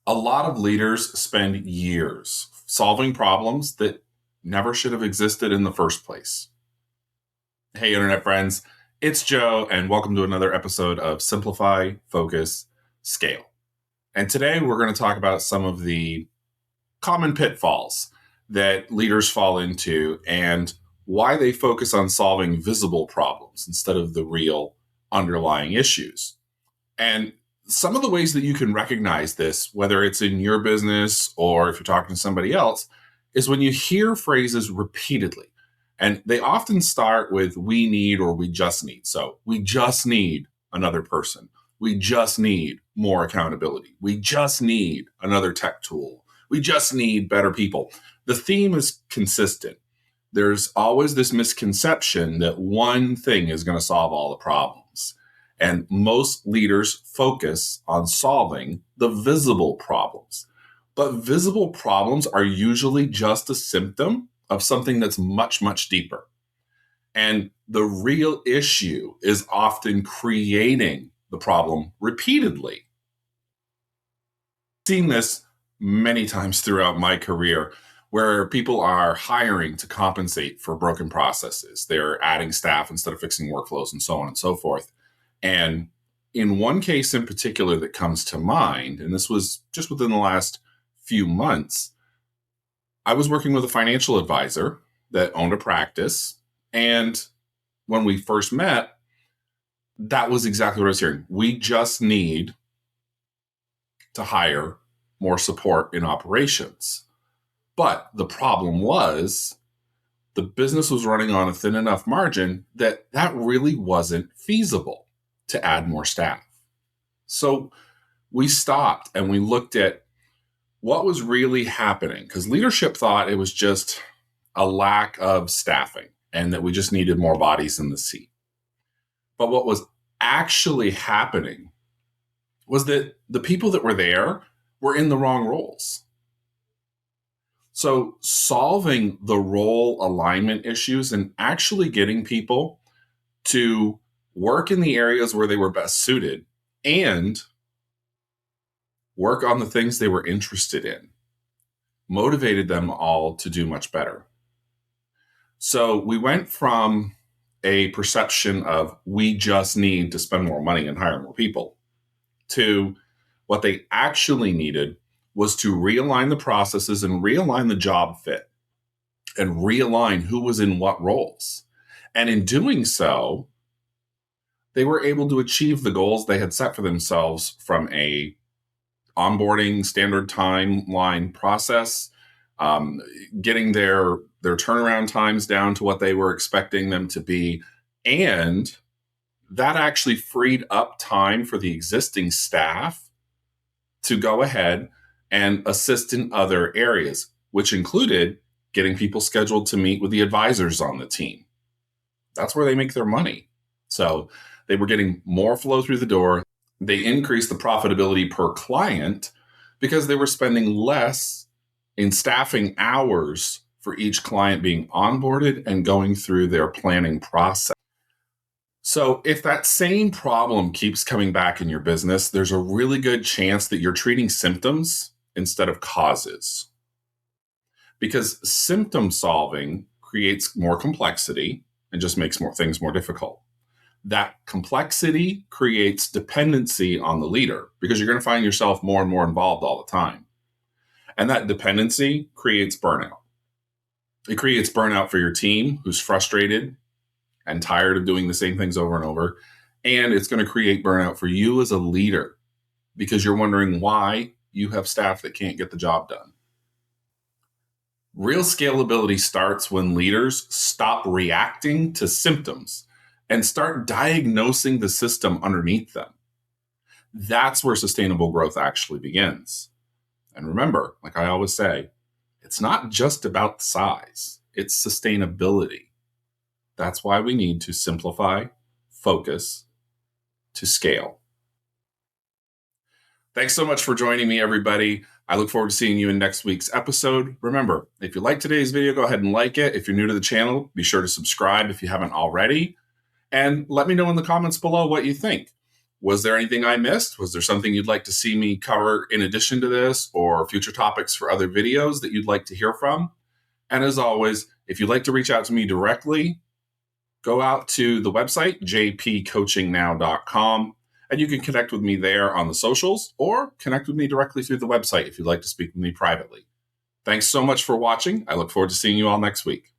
A lot of leaders spend years solving problems that never should have existed in the first place. Hey, Internet friends, it's Joe, and welcome to another episode of Simplify, Focus, Scale. And today we're going to talk about some of the common pitfalls that leaders fall into and why they focus on solving visible problems instead of the real underlying issues. And some of the ways that you can recognize this, whether it's in your business or if you're talking to somebody else, is when you hear phrases repeatedly. And they often start with we need or we just need. So we just need another person. We just need more accountability. We just need another tech tool. We just need better people. The theme is consistent. There's always this misconception that one thing is going to solve all the problems. And most leaders focus on solving the visible problems. But visible problems are usually just a symptom of something that's much, much deeper. And the real issue is often creating the problem repeatedly. I've seen this many times throughout my career where people are hiring to compensate for broken processes. They're adding staff instead of fixing workflows and so on and so forth. And in one case in particular that comes to mind, and this was just within the last few months, I was working with a financial advisor that owned a practice. And when we first met, that was exactly what I was hearing. We just need to hire more support in operations. But the problem was the business was running on a thin enough margin that really wasn't feasible to add more staff. So we stopped and we looked at what was really happening, because leadership thought it was just a lack of staffing and that we just needed more bodies in the seat. But what was actually happening was that the people that were there were in the wrong roles. So solving the role alignment issues and actually getting people to work in the areas where they were best suited and work on the things they were interested in motivated them all to do much better. So we went from a perception of we just need to spend more money and hire more people to what they actually needed was to realign the processes and realign the job fit and realign who was in what roles. And in doing so, they were able to achieve the goals they had set for themselves from a onboarding standard timeline process, getting their turnaround times down to what they were expecting them to be. And that actually freed up time for the existing staff to go ahead and assist in other areas, which included getting people scheduled to meet with the advisors on the team. That's where they make their money. So they were getting more flow through the door. They increased the profitability per client because they were spending less in staffing hours for each client being onboarded and going through their planning process. So if that same problem keeps coming back in your business, there's a really good chance that you're treating symptoms instead of causes. Because symptom solving creates more complexity and just makes things more difficult. That complexity creates dependency on the leader because you're going to find yourself more and more involved all the time. And that dependency creates burnout. It creates burnout for your team who's frustrated and tired of doing the same things over and over. And it's going to create burnout for you as a leader because you're wondering why you have staff that can't get the job done. Real scalability starts when leaders stop reacting to symptoms and start diagnosing the system underneath them. That's where sustainable growth actually begins. And remember, like I always say, it's not just about size, it's sustainability. That's why we need to simplify, focus, to scale. Thanks so much for joining me, everybody. I look forward to seeing you in next week's episode. Remember, if you like today's video, go ahead and like it. If you're new to the channel, be sure to subscribe if you haven't already. And let me know in the comments below what you think. Was there anything I missed? Was there something you'd like to see me cover in addition to this, or future topics for other videos that you'd like to hear from? And as always, if you'd like to reach out to me directly, go out to the website, jpcoachingnow.com, and you can connect with me there on the socials, or connect with me directly through the website if you'd like to speak with me privately. Thanks so much for watching. I look forward to seeing you all next week.